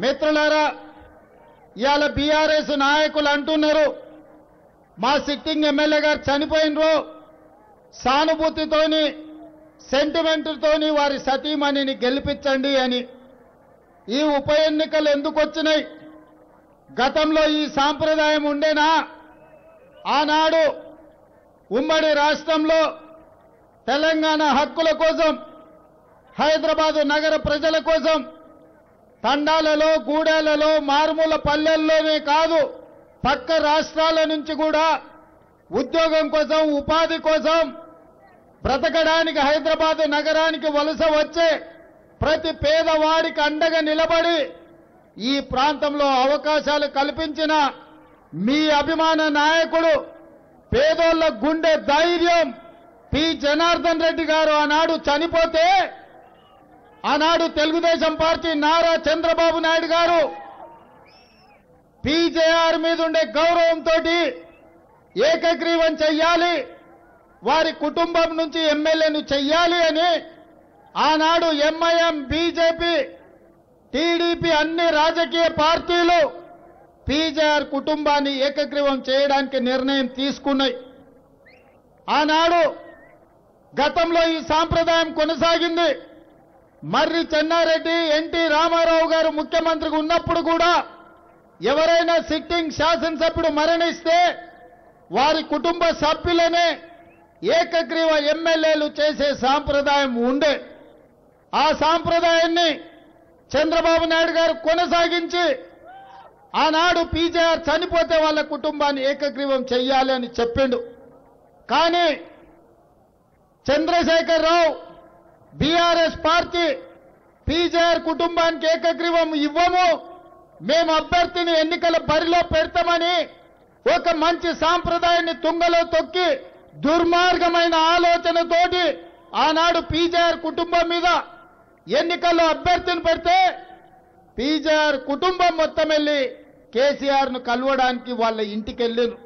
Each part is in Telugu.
మిత్రులారా, ఇవాళ బీఆర్ఎస్ నాయకులు అంటున్నారు మా సిట్టింగ్ ఎమ్మెల్యే గారు చనిపోయినరు, సానుభూతితోని సెంటిమెంట్తోని వారి సతీమణిని గెలిపించండి అని. ఈ ఉప ఎన్నికలు ఎందుకు వచ్చినాయి? గతంలో ఈ సాంప్రదాయం ఉండేనా? ఆనాడు ఉమ్మడి రాష్ట్రంలో తెలంగాణ హక్కుల కోసం, హైదరాబాదు నగర ప్రజల కోసం తండాలలో, గూడాలలో, మారుమూల పల్లెల్లోనే కాదు పక్క రాష్ట్రాల నుంచి కూడా ఉద్యోగం కోసం, ఉపాధి కోసం బ్రతకడానికి హైదరాబాదు నగరానికి వలస వచ్చే ప్రతి పేదవాడికి అండగా నిలబడి ఈ ప్రాంతంలో అవకాశాలు కల్పించిన మీ అభిమాన నాయకుడు, పేదోళ్ల గుండె ధైర్యం పి జనార్దన్ రెడ్డి గారు ఆనాడు చనిపోతే, ఆనాడు తెలుగుదేశం పార్టీ నారా చంద్రబాబు నాయుడు గారు పీజేఆర్ మీద ఉండే గౌరవంతో ఏకగ్రీవం చెయ్యాలి, వారి కుటుంబం నుంచి ఎమ్మెల్యేను చెయ్యాలి అని ఆనాడు ఎంఐఎం, బీజేపీ, టీడీపీ అన్ని రాజకీయ పార్టీలు పీజేఆర్ కుటుంబాన్ని ఏకగ్రీవం చేయడానికి నిర్ణయం తీసుకున్నాయి. ఆనాడు గతంలో ఈ సాంప్రదాయం కొనసాగింది. మర్రి చెన్నారెడ్డి, ఎన్టీ రామారావు గారు ముఖ్యమంత్రిగా ఉన్నప్పుడు కూడా ఎవరైనా సిట్టింగ్ శాసనసభ్యుడు మరణిస్తే వారి కుటుంబ సభ్యులనే ఏకగ్రీవ ఎమ్మెల్యేలు చేసే సాంప్రదాయం ఉండే. ఆ సాంప్రదాయాన్ని చంద్రబాబు నాయుడు గారు కొనసాగించి ఆనాడు పీజేఆర్ చనిపోతే వాళ్ళ కుటుంబాన్ని ఏకగ్రీవం చెయ్యాలి అని చెప్పిండు. కానీ చంద్రశేఖర్ రావు, బీఆర్ఎస్ పార్టీ పీజేఆర్ కుటుంబానికి ఏకగ్రీవం ఇవ్వము, మేము అభ్యర్థిని ఎన్నికల బరిలో పెడతామని ఒక మంచి సాంప్రదాయాన్ని తుంగలో తొక్కి దుర్మార్గమైన ఆలోచనతోటి ఆనాడు పీజేఆర్ కుటుంబం మీద ఎన్నికల్లో అభ్యర్థిని పెడితే పీజేఆర్ కుటుంబం మొత్తం వెళ్ళి కేసీఆర్ ను కలవడానికి వాళ్ళ ఇంటికి వెళ్ళారు.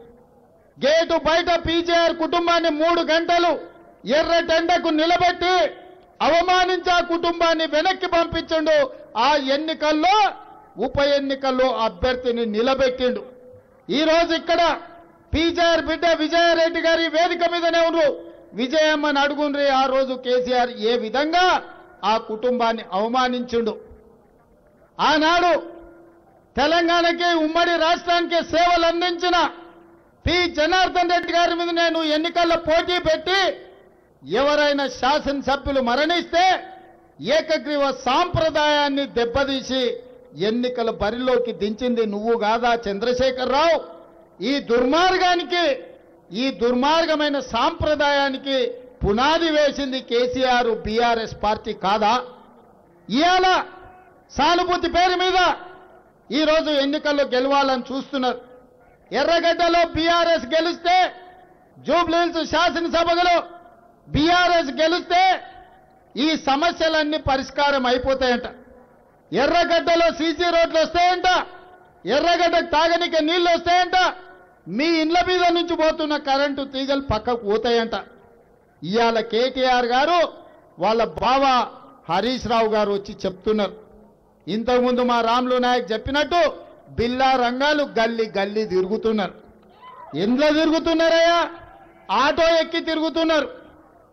గేటు బయట పీజేఆర్ కుటుంబాన్ని 3 గంటలు ఎర్రటెండకు నిలబెట్టి అవమానించి ఆ కుటుంబాన్ని వెనక్కి పంపించిండు. ఆ ఎన్నికల్లో, ఉప ఎన్నికల్లో అభ్యర్థిని నిలబెట్టిండు. ఈ రోజు ఇక్కడ పీజేఆర్ బిడ్డ విజయారెడ్డి గారి వేదిక మీదనే ఉన్నారు. విజయమ్మని అడుగుండ్రి ఆ రోజు కేసీఆర్ ఏ విధంగా ఆ కుటుంబాన్ని అవమానించిండు. ఆనాడు తెలంగాణకి, ఉమ్మడి రాష్ట్రానికి సేవలు అందించిన పి జనార్దన్ రెడ్డి గారి మీద నేను ఎన్నికల్లో పోటీ పెట్టి ఎవరైనా శాసనసభ్యులు మరణిస్తే ఏకగ్రీవ సాంప్రదాయాన్ని దెబ్బతీసి ఎన్నికల బరిలోకి దించింది నువ్వు కాదా చంద్రశేఖర్ రావు? ఈ దుర్మార్గానికి, ఈ దుర్మార్గమైన సాంప్రదాయానికి పునాది వేసింది కేసీఆర్, బీఆర్ఎస్ పార్టీ కాదా? ఇవాళ సానుభూతి పేరు మీద ఈరోజు ఎన్నికల్లో గెలవాలని చూస్తున్నారు. ఎర్రగడ్డలో బీఆర్ఎస్ గెలిస్తే, జూబ్లీహిల్స్ శాసనసభలో బీఆర్ఎస్ గెలిస్తే ఈ సమస్యలన్నీ పరిష్కారం అయిపోతాయంట. ఎర్రగడ్డలో సీసీ రోడ్లు వస్తాయంట, ఎర్రగడ్డకు తాగనికే నీళ్లు వస్తాయంట, మీ ఇండ్ల మీద నుంచి పోతున్న కరెంటు తీగలు పక్కకు పోతాయంట. ఇవాళ కేటీఆర్ గారు వాళ్ళ బావ హరీష్ రావు గారు వచ్చి చెప్తున్నారు. ఇంతకుముందు మా రాములు నాయక్ చెప్పినట్టు బిల్లా రంగాలు గల్లీ గల్లీ తిరుగుతున్నారు. ఎందులో తిరుగుతున్నారయ్యా? ఆటో ఎక్కి తిరుగుతున్నారు.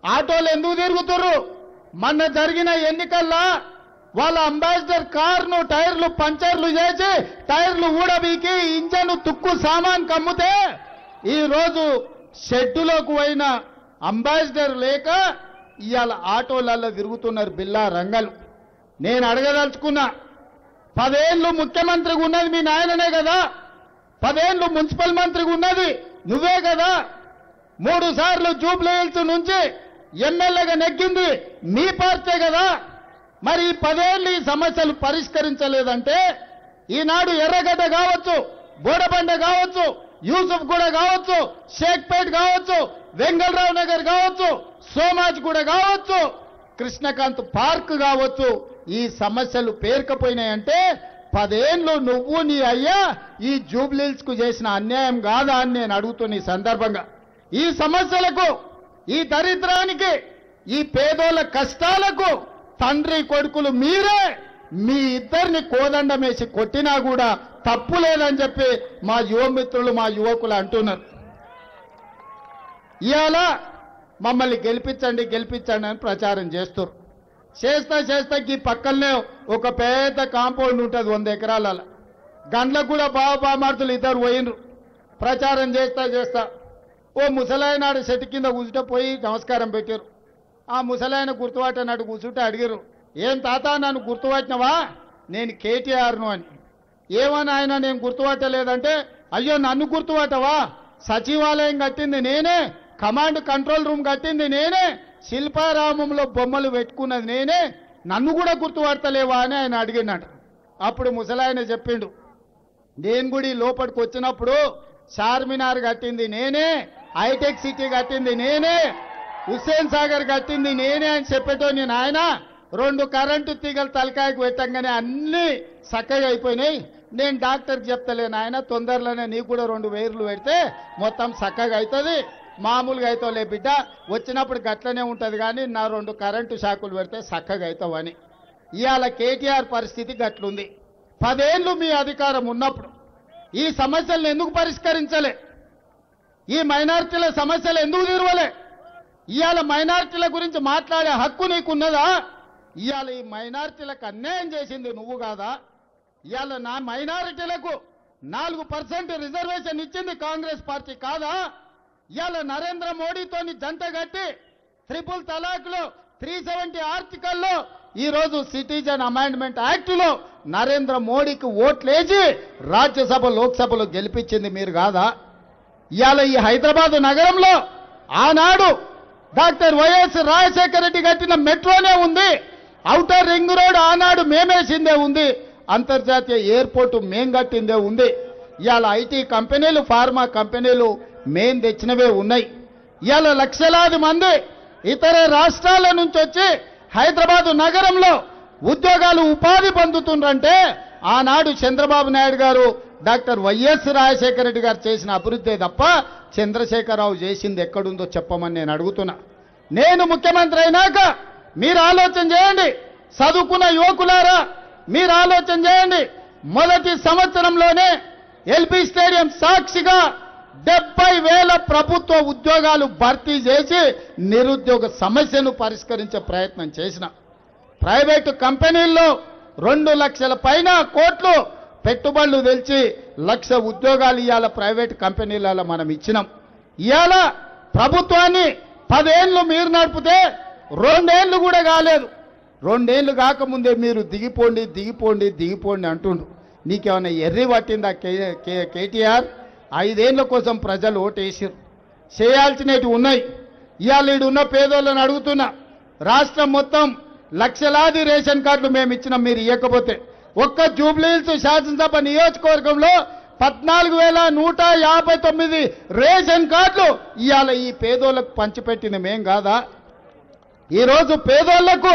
ఆటోలు ఎందుకు తిరుగుతున్నారు? మొన్న జరిగిన ఎన్నికల్లో వాళ్ళ అంబాసిడర్ కారును టైర్లు పంచర్లు చేసి, టైర్లు ఊడబీకి, ఇంజన్ తుక్కు సామాన్ కమ్ముతే ఈ రోజు షెడ్డులోకి పోయిన అంబాసిడర్ లేక ఇవాళ ఆటోలలో తిరుగుతున్నారు బిల్లా రంగాలు. నేను అడగదలుచుకున్నా, 10 ఏళ్ళు ముఖ్యమంత్రిగా ఉన్నది మీ నాయననే కదా, 10 ఏళ్ళు మున్సిపల్ మంత్రిగా ఉన్నది నువ్వే కదా, 3 సార్లు జూబ్లీహిల్స్ నుంచి ఎమ్మెల్యేగా నెగ్గింది మీ పార్టీ కదా. మరి ఈ 10 ఏళ్ళు ఈ సమస్యలు పరిష్కరించలేదంటే ఈనాడు ఎర్రగడ్డ కావచ్చు, బోడబండ కావచ్చు, యూసుఫ్ గూడ కావచ్చు, షేక్పేట్ కావచ్చు, వెంగళరావు నగర్ కావచ్చు, సోమాజ్ గూడ కావచ్చు, కృష్ణకాంత్ పార్క్ కావచ్చు, ఈ సమస్యలు పేరుకపోయినాయంటే 10 ఏళ్ళు నువ్వు నీ అయ్యా ఈ జూబ్లీహిల్స్ కు చేసిన అన్యాయం కాదా అని నేను అడుగుతున్న ఈ సందర్భంగా. ఈ సమస్యలకు, ఈ దరిద్రానికి, ఈ పేదోళ్ళ కష్టాలకు తండ్రి కొడుకులు మీరే మీ ఇద్దరిని కోదండం వేసి కొట్టినా కూడా తప్పు లేదని చెప్పి మా యువ మిత్రులు మా యువకులు అంటున్నారు. ఇవాళ మమ్మల్ని గెలిపించండి గెలిపించండి అని ప్రచారం చేస్తారు. చేస్తా ఈ పక్కనే ఒక పెద్ద కాంపౌండ్ ఉంటుంది 100 ఎకరాల. గండ్లకు కూడా బామార్తులు ఇద్దరు పోయినరు. ప్రచారం చేస్తా ఓ ముసలాయనాడు చెట్టు కింద కూర్చుంటే పోయి నమస్కారం పెట్టారు. ఆ ముసలాయన గుర్తుపట్టనాడు కూర్చుంటే అడిగారు, ఏం తాత నన్ను గుర్తుపట్టినవా, నేను కేటీఆర్ను అని. ఏమని ఆయన నేను గుర్తుపట్టలేదంటే, అయ్యో నన్ను గుర్తుపట్టవా, సచివాలయం కట్టింది నేనే, కమాండ్ కంట్రోల్ రూమ్ కట్టింది నేనే, శిల్పారామంలో బొమ్మలు పెట్టుకున్నది నేనే, నన్ను కూడా గుర్తుపడతలేవా అని ఆయన అడిగినాడు. అప్పుడు ముసలాయన చెప్పిండు, నేను కూడా లోపలికి వచ్చినప్పుడు చార్మినార్ కట్టింది నేనే, హైటెక్ సిటీ కట్టింది నేనే, హుస్సేన్ సాగర్ కట్టింది నేనే అని చెప్పేటోని నాయన. 2 కరెంటు తీగలు తలకాయకు పెట్టంగానే అన్నీ చక్కగా అయిపోయినాయి. నేను డాక్టర్కి చెప్తలేను ఆయన, తొందరలోనే నీకు కూడా 2 వైర్లు పెడితే మొత్తం చక్కగా అవుతుంది, మామూలుగా అవుతావులే బిడ్డ, వచ్చినప్పుడు గట్లనే ఉంటుంది కానీ నా 2 కరెంటు షాకులు పెడితే చక్కగా అవుతావని. ఇవాళ కేటీఆర్ పరిస్థితి గట్లుంది. 10 ఏళ్ళు మీ అధికారం ఉన్నప్పుడు ఈ సమస్యలను ఎందుకు పరిష్కరించలే? ఈ మైనారిటీల సమస్యలు ఎందుకు తీరవలే? ఇవాళ మైనారిటీల గురించి మాట్లాడే హక్కు నీకున్నదా? ఇవాళ ఈ మైనారిటీలకు అన్యాయం చేసింది నువ్వు కాదా? ఇవాళ నా మైనారిటీలకు 4% రిజర్వేషన్ ఇచ్చింది కాంగ్రెస్ పార్టీ కాదా? ఇవాళ నరేంద్ర మోడీతోని జంట కట్టి 3 తలాక్లో 370 ఆర్టికల్లో ఈరోజు సిటిజన్ అమెండ్మెంట్ యాక్ట్లో నరేంద్ర మోడీకి ఓట్లేసి రాజ్యసభ లోక్సభలో గెలిపించింది మీరు కాదా? ఇవాళ ఈ హైదరాబాద్ నగరంలో ఆనాడు డాక్టర్ వైఎస్ రాజశేఖర రెడ్డి కట్టిన మెట్రోనే ఉంది, ఔటర్ రింగ్ రోడ్ ఆనాడు మేమేసిందే ఉంది, అంతర్జాతీయ ఎయిర్పోర్టు మేం కట్టిందే ఉంది. ఇవాళ ఐటీ కంపెనీలు ఫార్మా కంపెనీలు మేం తెచ్చినవే ఉన్నాయి. ఇవాళ లక్షలాది మంది ఇతర రాష్ట్రాల నుంచి వచ్చి హైదరాబాద్ నగరంలో ఉద్యోగాలు ఉపాధి పొందుతుండ్రంటే ఆనాడు చంద్రబాబు నాయుడు గారు డాక్టర్ వైఎస్ రాజశేఖర రెడ్డి గారు చేసిన అభివృద్ధి తప్ప చంద్రశేఖరరావు చేసింది ఎక్కడుందో చెప్పమని నేను అడుగుతున్నా. నేను ముఖ్యమంత్రి అయినాక మీరు ఆలోచన చేయండి, చదువుకున్న యువకులారా మీరు ఆలోచన చేయండి. మొదటి సంవత్సరంలోనే ఎల్బీ స్టేడియం సాక్షిగా 70,000 ప్రభుత్వ ఉద్యోగాలు భర్తీ చేసి నిరుద్యోగ సమస్యను పరిష్కరించే ప్రయత్నం చేసిన. ప్రైవేటు కంపెనీల్లో 2 లక్షల పైన కోట్లు పెట్టుబడులు తెచ్చి 1,00,000 ఉద్యోగాలు ఇవాళ ప్రైవేటు కంపెనీలలో మనం ఇచ్చినాం. ఇవాళ ప్రభుత్వాన్ని 10 ఏళ్ళు మీరు నడిపితే 2 ఏళ్ళు కూడా కాలేదు. 2 ఏళ్ళు కాకముందే మీరు దిగిపోండి అంటుండు. నీకేమైనా ఎర్రి పట్టిందా కేటీఆర్? 5 ఏళ్ల కోసం ప్రజలు ఓటేసారు, చేయాల్సినవి ఉన్నాయి. ఇవాళ ఈడున్న పేదోళ్ళని అడుగుతున్నా, రాష్ట్రం మొత్తం లక్షలాది రేషన్ కార్డులు మేము ఇచ్చినాం, మీరు ఇవ్వకపోతే ఒక్క జూబ్లీహిల్స్ శాసనసభ నియోజకవర్గంలో 14,159 రేషన్ కార్డులు ఇవాళ ఈ పేదోళ్లకు పంచిపెట్టిన మేం కాదా? ఈరోజు పేదోళ్లకు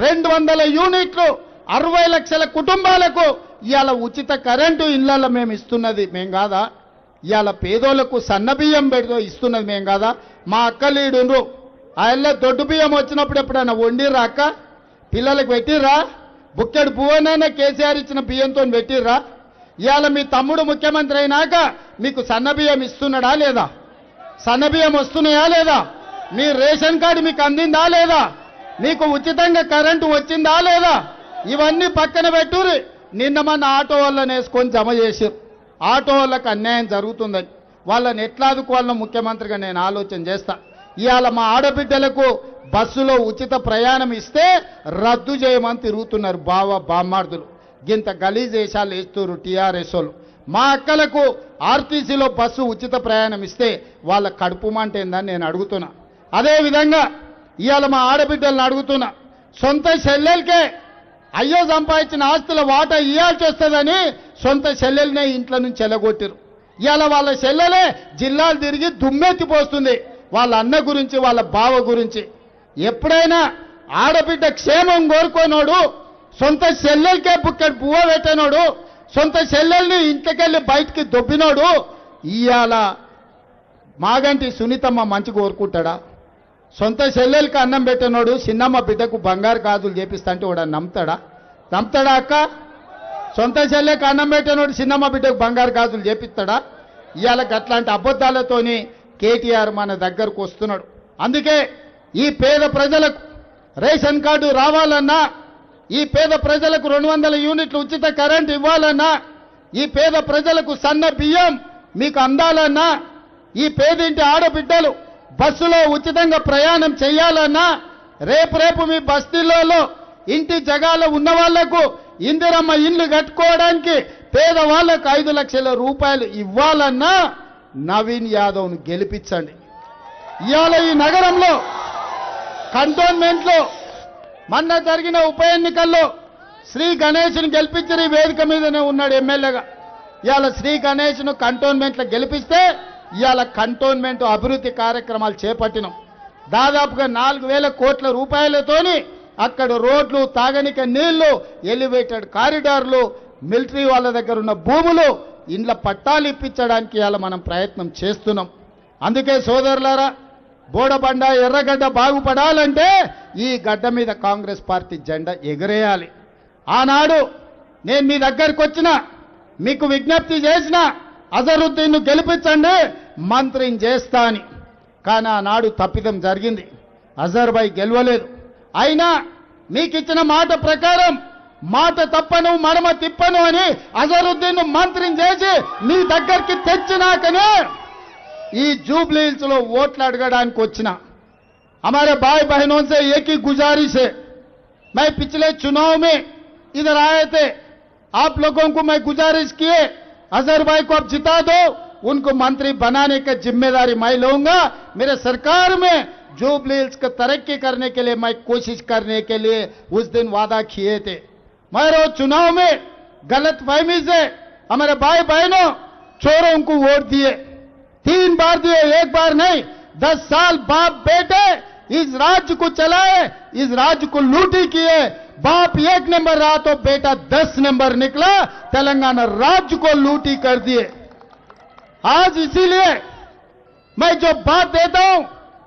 200 యూనిట్లు 60 లక్షల కుటుంబాలకు ఇవాళ ఉచిత కరెంటు ఇళ్లలో మేము ఇస్తున్నది మేం కాదా? ఇవాళ పేదోళ్లకు సన్నబియ్యం పెడుతూ ఇస్తున్నది మేం కాదా? మా అక్కలీడుండ్రు, ఆ ఇళ్ళ దొడ్డు బియ్యం వచ్చినప్పుడు ఎప్పుడైనా వండిర్రా అక్క? పిల్లలకు పెట్టిర్రా? బుక్కెడు పువ్వనైనా కేసీఆర్ ఇచ్చిన బియ్యంతో పెట్టిర్రా? ఇవాళ మీ తమ్ముడు ముఖ్యమంత్రి అయినాక మీకు సన్నబియ్యం ఇస్తున్నాడా లేదా? సన్నబియ్యం వస్తున్నాయా లేదా? మీ రేషన్ కార్డు మీకు అందిందా లేదా? మీకు ఉచితంగా కరెంటు వచ్చిందా లేదా? ఇవన్నీ పక్కన పెట్టుర్రి. నిన్న మన ఆటో వాళ్ళని వేసుకొని జమ చేసారు. ఆటో వాళ్ళకి అన్యాయం జరుగుతుందని వాళ్ళని ఎట్లా ఆదుకోవాలనో ముఖ్యమంత్రిగా నేను ఆలోచన చేస్తా. ఇవాళ మా ఆడబిడ్డలకు బస్సులో ఉచిత ప్రయాణం ఇస్తే రద్దు చేయమని తిరుగుతున్నారు బామ్మార్దులు. గింత గలీజ్ వేషాలు వేస్తున్నారు టీఆర్ఎస్ వాళ్ళు. మా అక్కలకు ఆర్టీసీలో బస్సు ఉచిత ప్రయాణం ఇస్తే వాళ్ళ కడుపు మంట ఏందని నేను అడుగుతున్నా. అదేవిధంగా ఇవాళ మా ఆడబిడ్డలను అడుగుతున్నా, సొంత చెల్లెలకే అయ్యో సంపాదించిన ఆస్తుల వాటా ఇవ్వాల్సి వస్తుందని సొంత చెల్లెలనే ఇంట్లో నుంచి ఎలగొట్టారు. ఇవాళ వాళ్ళ చెల్లెలే జిల్లాలు తిరిగి దుమ్మెత్తిపోస్తుంది వాళ్ళ అన్న గురించి, వాళ్ళ బావ గురించి. ఎప్పుడైనా ఆడబిడ్డ క్షేమం కోరుకోనోడు, సొంత చెల్లెలకే బుక్కడి పువ్వ పెట్టినోడు, సొంత చెల్లెల్ని ఇంట్లోకెళ్ళి బయటికి దొబ్బినోడు ఇవాళ మాగంటి సునీతమ్మ మంచి కోరుకుంటాడా? సొంత చెల్లెలకి అన్నం పెట్టినోడు చిన్నమ్మ బిడ్డకు బంగారు గాజులు చేపిస్తా అంటే వాడు నమ్ముతాడా? చంపుతాడా అక్క? సొంత చెల్లెకి అన్నం పెట్టినోడు చిన్నమ్మ బిడ్డకు బంగారు గాజులు చేపిస్తాడా? ఇవాళ అట్లాంటి అబద్ధాలతోని కేటీఆర్ మన దగ్గరకు వస్తున్నాడు. అందుకే ఈ పేద ప్రజలకు రేషన్ కార్డు రావాలన్నా, ఈ పేద ప్రజలకు 200 యూనిట్లు ఉచిత కరెంట్ ఇవ్వాలన్నా, ఈ పేద ప్రజలకు సన్న బియ్యం మీకు అందాలన్నా, ఈ పేదింటి ఆడబిడ్డలు బస్సులో ఉచితంగా ప్రయాణం చేయాలన్నా, రేపు మీ బస్తీలలో ఇంటి జగాలో ఉన్న వాళ్లకు ఇందిరమ్మ ఇల్లు కట్టుకోవడానికి పేదవాళ్లకు 5 లక్షల రూపాయలు ఇవ్వాలన్నా నవీన్ యాదవ్ను గెలిపించండి. ఇవాళ ఈ నగరంలో కంటోన్మెంట్లో మొన్న జరిగిన ఉప ఎన్నికల్లో శ్రీ గణేష్ను గెలిపించిన ఈ వేదిక మీదనే ఉన్నాడు ఎమ్మెల్యేగా. ఇవాళ శ్రీ గణేష్ను కంటోన్మెంట్లో గెలిపిస్తే ఇవాళ కంటోన్మెంట్ అభివృద్ధి కార్యక్రమాలు చేపట్టినాం. దాదాపుగా 4,000 కోట్ల రూపాయలతోని అక్కడ రోడ్లు, తాగనిక నీళ్లు, ఎలివేటెడ్ కారిడార్లు, మిలిటరీ వాళ్ళ దగ్గర ఉన్న భూములు, ఇండ్ల పట్టాలు ఇప్పించడానికి ఇవాళ మనం ప్రయత్నం చేస్తున్నాం. అందుకే సోదరులారా, బోడబండ ఎర్రగడ్డ బాగుపడాలంటే ఈ గడ్డ మీద కాంగ్రెస్ పార్టీ జెండా ఎగరేయాలి. ఆనాడు నేను మీ దగ్గరికి వచ్చిన, మీకు విజ్ఞప్తి చేసిన, అజరుద్దీన్ను గెలిపించండి మంత్రిని చేస్తా అని. కానీ ఆనాడు తప్పిదం జరిగింది, అజర్బాయ్ గెలవలేదు. అయినా మీకు ఇచ్చిన మాట ప్రకారం మాట తప్పను మడమ తిప్పను అని అజరుద్దీన్ మంత్రిని చేసి మీ దగ్గరికి తెచ్చినాకనే ఈ జూబ్ली हिल्स లో ఓట్లు అడగడానికి వచ్చిన. हमारे भाई बहनों से एक ही गुजारिश है, मैं पिछले चुनाव में इधर आए थे, आप लोगों को मैं गुजारिश किए अजहर भाई को अब जिता दो, उनको मंत्री बनाने की जिम्मेदारी मैं लूंगा. मेरे सरकार में जूबली हिल्स को तरक्की करने के लिए मैं कोशिश करने के लिए उस दिन वादा किए थे. मगर वो चुनाव में गलत फहमी से हमारे भाई बहनों चोरों को वोट दिए, 3 बार दिए, 1 बार नहीं. 10 साल बाप बेटे इस राज्य को चलाए, इस राज्य को लूटी किए. बाप 1 नंबर रहा तो बेटा 10 नंबर निकला, तेलंगाना राज्य को लूटी कर दिए. आज इसीलिए मैं जो बात देता हूं,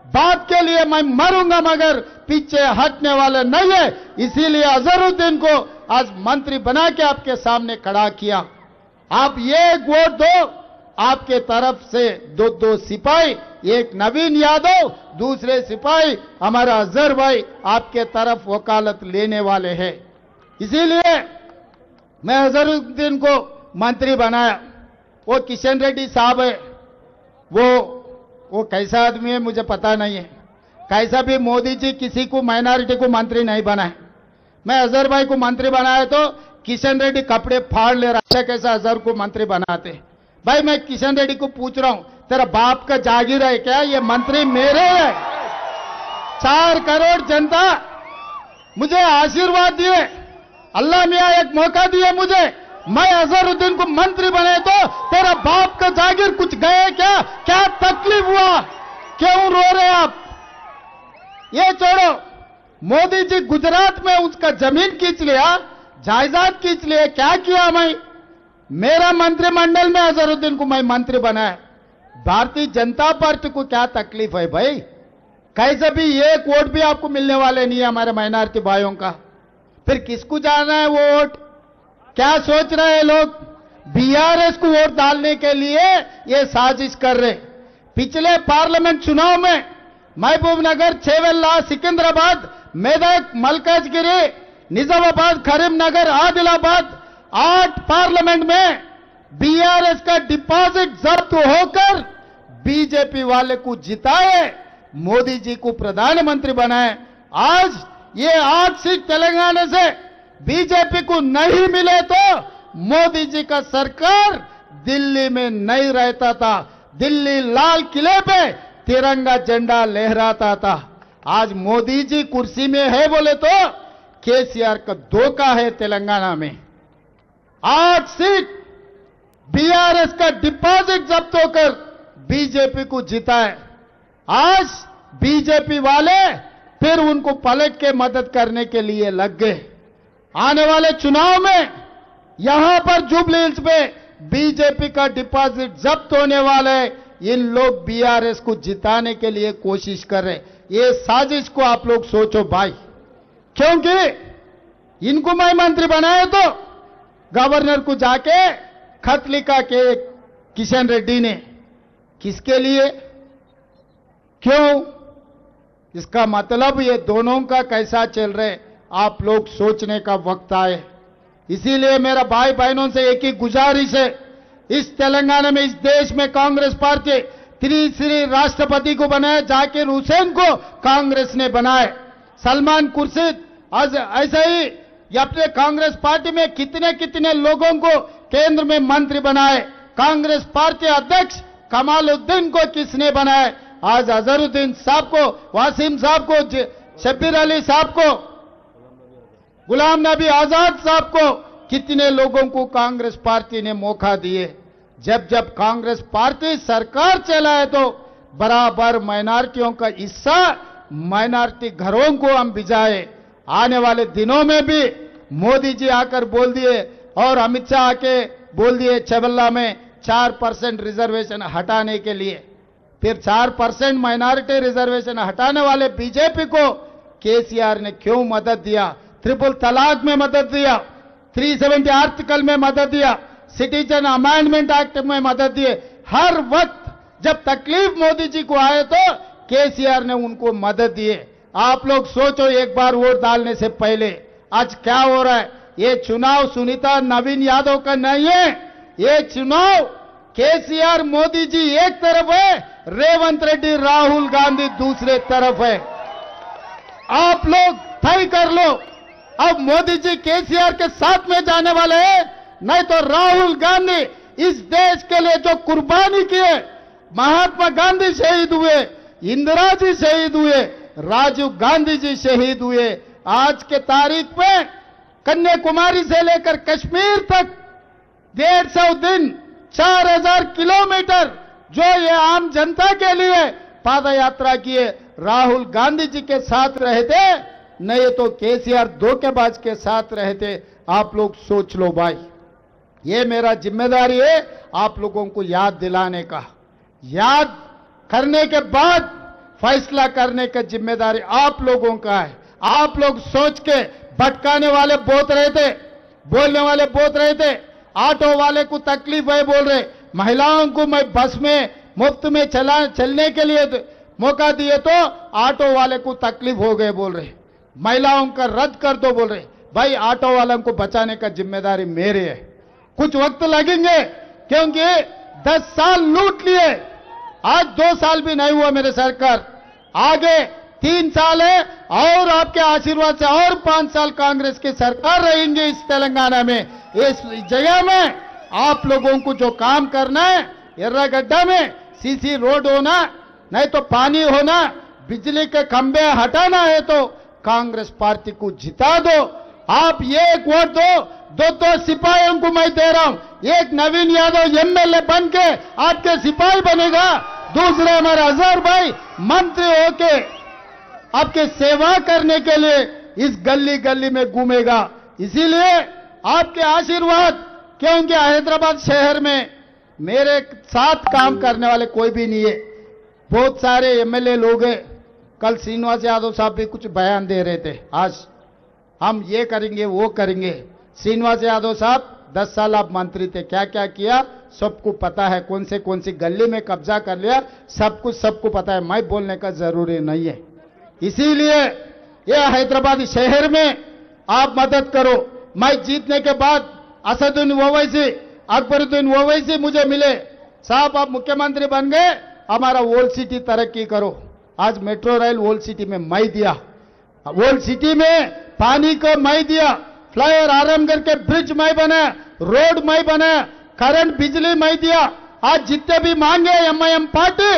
बात के लिए मैं मरूंगा मगर पीछे हटने वाले नहीं है. इसीलिए अजहरुद्दीन को आज मंत्री बना के आपके सामने खड़ा किया. आप ये वोट दो, आपके तरफ से 2 सिपाही, एक नवीन यादव, दूसरे सिपाही हमारा अजहर भाई आपके तरफ वकालत लेने वाले हैं. इसीलिए मैं अजहरुद्दीन को मंत्री बनाया. वो किशन रेड्डी साहब है, वो कैसा आदमी है मुझे पता नहीं है. कैसा भी मोदी जी किसी को माइनॉरिटी को मंत्री नहीं बनाए. मैं अजहर भाई को मंत्री बनाया तो किशन रेड्डी कपड़े फाड़ ले रहा है, कैसा अजहर को मंत्री बनाते. भाई मैं किशन रेड्डी को पूछ रहा हूं, तेरा बाप का जागीर है क्या? ये मंत्री मेरे है. 4 करोड़ जनता मुझे आशीर्वाद दिए, अल्लाह मियां एक मौका दिए मुझे, मैं अजहरुद्दीन को मंत्री बने तो तेरा बाप का जागीर कुछ गए क्या? क्या तकलीफ हुआ? क्यों रो रहे आप? ये छोड़ो, मोदी जी गुजरात में उसका जमीन खींच लिया, जायदाद खींच लिया, क्या किया? मैं मेरा मंत्रिमंडल में अजहरुद्दीन को मैं मंत्री बनाया. भारतीय जनता पार्टी को क्या तकलीफ है भाई? कैसे भी 1 वोट भी आपको मिलने वाले नहीं है हमारे माइनॉरिटी भाइयों का. फिर किसको जाना है वो वोट? क्या सोच रहे हैं लोग? बीआरएस को वोट डालने के लिए ये साजिश कर रहे. पिछले पार्लियामेंट चुनाव में महबूबनगर, छेवेल्ला, सिकंदराबाद, मेदक, मलकाजगिरी, निजामाबाद, करीमनगर, आदिलाबाद 8 पार्लियामेंट में बीआरएस का डिपॉजिट जब्त होकर बीजेपी वाले को जिताए, मोदी जी को प्रधानमंत्री बनाए. आज ये 8 सीट तेलंगाना से बीजेपी को नहीं मिले तो मोदी जी का सरकार दिल्ली में नहीं रहता था, दिल्ली लाल किले पे तिरंगा झंडा लहराता था. आज मोदी जी कुर्सी में है बोले तो केसीआर का धोखा है. तेलंगाना में 8 सीट बीआरएस का डिपॉजिट जब्त होकर बीजेपी को जिताए. आज बीजेपी वाले फिर उनको पलट के मदद करने के लिए लग गए. आने वाले चुनाव में यहां पर जुबली हिल्स पे बीजेपी का डिपॉजिट जब्त होने वाले, इन लोग बीआरएस को जिताने के लिए कोशिश कर रहे. ये साजिश को आप लोग सोचो भाई, क्योंकि इनको मैं मंत्री बनाया तो गवर्नर को जाके खत लिखा के किशन रेड्डी ने, किसके लिए, क्यों? इसका मतलब ये दोनों का कैसा चल रहे आप लोग सोचने का वक्त आए। इसीलिए मेरा भाई बहनों से एक ही गुजारिश है, इस तेलंगाना में, इस देश में कांग्रेस पार्टी तीसरी राष्ट्रपति को बनाए, जाकिर हुसैन को कांग्रेस ने बनाए, सलमान खुर्शीद ऐसे ही अपने कांग्रेस पार्टी में कितने कितने लोगों को केंद्र में मंत्री बनाए। कांग्रेस पार्टी अध्यक्ष कमालुद्दीन को किसने बनाए? आज अजहरुद्दीन साहब को, वासिम साहब को, शब्बीर अली साहब को, गुलाम नबी आजाद साहब को, कितने लोगों को कांग्रेस पार्टी ने मौका दिए। जब जब कांग्रेस पार्टी सरकार चलाए तो बराबर माइनॉरिटियों का हिस्सा माइनॉरिटी घरों को हम भिजाए। आने वाले दिनों में भी मोदी जी आकर बोल दिए और अमित शाह आके बोल दिए चबल्ला में 4% रिजर्वेशन हटाने के लिए। फिर 4% माइनॉरिटी रिजर्वेशन हटाने वाले बीजेपी को केसीआर ने क्यों मदद दिया? ट्रिपल तलाक में मदद दिया, 370 आर्टिकल में मदद दिया, सिटीजन अमेंडमेंट एक्ट में मदद दिए। हर वक्त जब तकलीफ मोदी जी को आए तो केसीआर ने उनको मदद दिए। आप लोग सोचो एक बार वोट डालने से पहले आज क्या हो रहा है। ये चुनाव सुनीता नवीन यादव का नहीं है, ये चुनाव केसीआर मोदी जी एक तरफ है, रेवंत रेड्डी राहुल गांधी दूसरे तरफ है। आप लोग तय कर लो, अब मोदी जी केसीआर के साथ में जाने वाले हैं, नहीं तो राहुल गांधी इस देश के लिए जो कुर्बानी किए, महात्मा गांधी शहीद हुए, इंदिरा जी शहीद हुए, राजीव गांधी जी शहीद हुए। आज के तारीख में कन्याकुमारी से लेकर कश्मीर तक 150 दिन 4000 किलोमीटर जो ये आम जनता के लिए पाद यात्रा किए, राहुल गांधी जी के साथ रहते, नहीं तो केसीआर धोखेबाज के साथ रहते। आप लोग सोच लो भाई, ये मेरा जिम्मेदारी है आप लोगों को याद दिलाने का। याद करने के बाद फैसला करने का जिम्मेदारी आप लोगों का है। आप लोग सोच के भटकाने वाले बहुत रहते, बोलने वाले बहुत रहते, ऑटो वाले को तकलीफ है बोल रहे, महिलाओं को मैं बस में मुफ्त में चलने के लिए मौका दिए तो ऑटो वाले को तकलीफ हो गए बोल रहे, महिलाओं का रद्द कर दो बोल रहे। भाई ऑटो वालों को बचाने का जिम्मेदारी मेरे है। कुछ वक्त लगेंगे क्योंकि 10 साल लूट लिए, आज 2 साल भी नहीं हुआ मेरे सरकार, आगे 3 साल है और आपके आशीर्वाद से और 5 साल कांग्रेस की सरकार रहेंगे इस तेलंगाना में। इस जगह में आप लोगों को जो काम करना है, एर्रागड्डा में सीसी रोड होना, नहीं तो पानी होना, बिजली के खंभे हटाना है तो कांग्रेस पार्टी को जिता दो। आप एक वोट दो सिपाहियों को मैं दे रहा हूं, एक नवीन यादव एमएलए बन के आपके सिपाही बनेगा, दूसरे हमारे अजहर भाई मंत्री होके आपके सेवा करने के लिए इस गली गली में घूमेगा। इसीलिए आपके आशीर्वाद, क्योंकि हैदराबाद शहर में मेरे साथ काम करने वाले कोई भी नहीं है, बहुत सारे एमएलए लोग हैं। कल श्रीनिवास यादव साहब भी कुछ बयान दे रहे थे, आज हम ये करेंगे वो करेंगे। श्रीनिवास यादव साहब 10 साल आप मंत्री थे, क्या क्या किया सबको पता है, कौन सी गली में कब्जा कर लिया सब कुछ सबको पता है, मैं बोलने का जरूरी नहीं है। इसीलिए ये हैदराबाद शहर में आप मदद करो। मैं जीतने के बाद असदुद्दीन ओवैसी, अकबरुद्दीन ओवैसी मुझे मिले, साहब आप मुख्यमंत्री बन गए, हमारा ओल्ड सिटी तरक्की करो। आज मेट्रो रेल ओल्ड सिटी में मैं दिया, ओल्ड सिटी में पानी को मैं दिया, फ्लाईओवर आरामगढ़ के ब्रिज मैं बना, रोड मैं बना, करंट बिजली मैं दिया। आज जितने भी मांगे एमआईएम पार्टी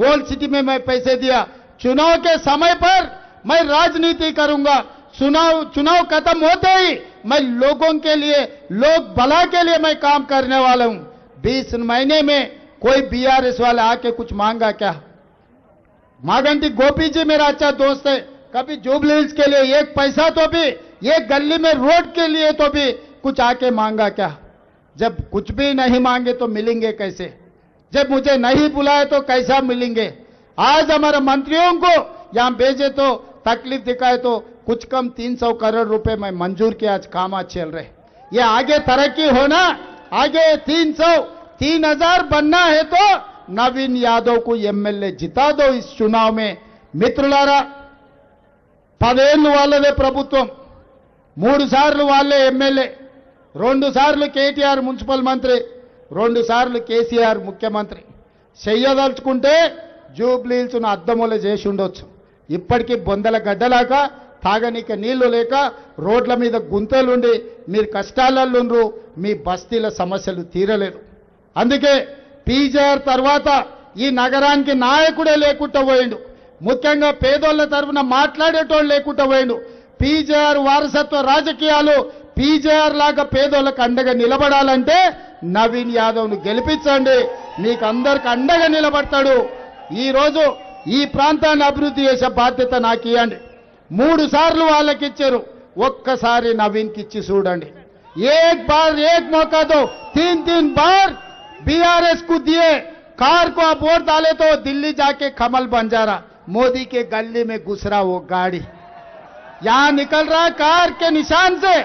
ओल्ड सिटी में मैं पैसे दिया। चुनाव के समय पर मैं राजनीति करूंगा, चुनाव खत्म होते ही मैं लोगों के लिए, लोग भला के लिए मैं काम करने वाला हूं। 20 महीने में कोई बीआरएस वाला आके कुछ मांगा क्या? मागंटी गोपी जी मेरा अच्छा दोस्त है, कभी जुबली हिल्स के लिए एक पैसा तो भी, एक गली में रोड के लिए तो भी कुछ आके मांगा क्या? जब कुछ भी नहीं मांगे तो मिलेंगे कैसे? जब मुझे नहीं बुलाए तो कैसा मिलेंगे? आज हमारे मंत्रियों को यहां भेजे तो तकलीफ दिखाए तो कुछ कम 300 करोड़ रुपए में मंजूर किया, आज काम आज चल रहे। ये आगे तरक्की होना, आगे 3,000 बनना है तो नवीन यादव को एमएलए जिता दो इस चुनाव में। మిత్రులారా, 10 ఏళ్ళు వాళ్ళదే ప్రభుత్వం, 3 సార్లు వాళ్ళే ఎమ్మెల్యే, 2 సార్లు కేటీఆర్ మున్సిపల్ మంత్రి, 2 సార్లు కేసీఆర్ ముఖ్యమంత్రి. చెయ్యదలుచుకుంటే జూబ్లీహిల్స్ను అద్దముల చేసి ఉండొచ్చు. ఇప్పటికీ బొందల గడ్డలాగా తాగనీక నీళ్లు లేక రోడ్ల మీద గుంతలుండి మీరు కష్టాలలో ఉండ్రు, మీ బస్తీల సమస్యలు తీరలేదు. అందుకే పీజేఆర్ తర్వాత ఈ నగరానికి నాయకుడే లేకుండా పోయిండు, ముఖ్యంగా పేదోళ్ల తరఫున మాట్లాడేటోళ్ళు లేకుండా పోయిండు. పీజేఆర్ వారసత్వ రాజకీయాలు పీజేఆర్ లాగా పేదోళ్లకు అండగా నిలబడాలంటే నవీన్ యాదవ్ను గెలిపించండి, మీకు అందరికి అండగా నిలబడతాడు. ఈ రోజు ఈ ప్రాంతాన్ని అభివృద్ధి చేసే బాధ్యత నాకు ఇవ్వండి. 3 సార్లు వాళ్ళకి ఇచ్చారు, ఒక్కసారి నవీన్కి ఇచ్చి చూడండి. ఏక్ బార్ ఏక్ మौका दो, 3 बार बीआरएस को दिए, कार को आप वोट डाले तो दिल्ली जाके कमल बन जा रहा, मोदी के गली में घुस रहा वो गाड़ी, यहां निकल रहा कार के निशान से,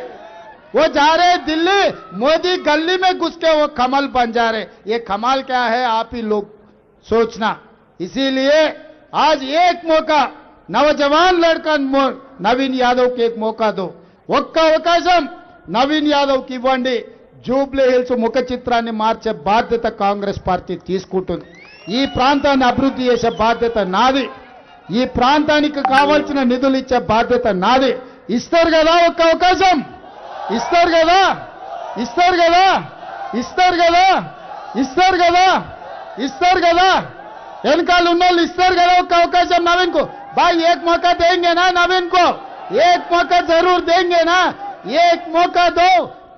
वो जा रहे दिल्ली, मोदी गली में घुस के वो कमल बन जा रहे. ये कमाल क्या है आप ही लोग सोचना. इसीलिए आज एक मौका, नौजवान लड़का नवीन यादव के एक मौका दो, ఒక్క అవకాశం నవీన్ యాదవ్ కి ఇవ్వండి. జూబ్లీ హిల్స్ ముఖ చిత్రాన్ని మార్చే బాధ్యత కాంగ్రెస్ పార్టీ తీసుకుంటుంది. ఈ ప్రాంతాన్ని అభివృద్ధి చేసే బాధ్యత నాది, ఈ ప్రాంతానికి కావాల్సిన నిధులు ఇచ్చే బాధ్యత నాది. ఇస్తారు కదా ఒక్క అవకాశం, ఇస్తారు కదా, ఇస్తారు కదా, ఇస్తారు కదా, ఇస్తారు కదా, ఇస్తారు కదా, వెనకాల ఉన్నోళ్ళు ఇస్తారు కదా ఒక్క అవకాశం నవీన్ को. भाई एक मौका देंगे ना नवीन को, एक मौका जरूर देंगे ना, एक मौका दो,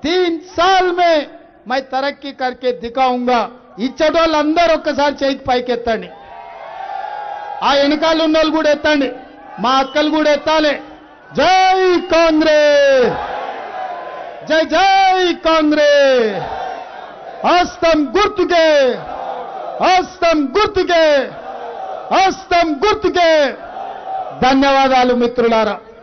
3 साल में मैं तरक्की करके दिखाऊंगा. ఇచ్చేటోళ్ళందరూ ఒక్కసారి చేయికి పైకి ఎత్తండి, ఆ వెనకాల ఉన్నోళ్ళు కూడా ఎత్తండి, మా అక్కలు కూడా ఎత్తాలి. జై కాంగ్రెస్, జై జై కాంగ్రెస్, హస్తం గుర్తుకే, హస్తం గుర్తుకే, హస్తం గుర్తుకే. ధన్యవాదాలు మిత్రులారా.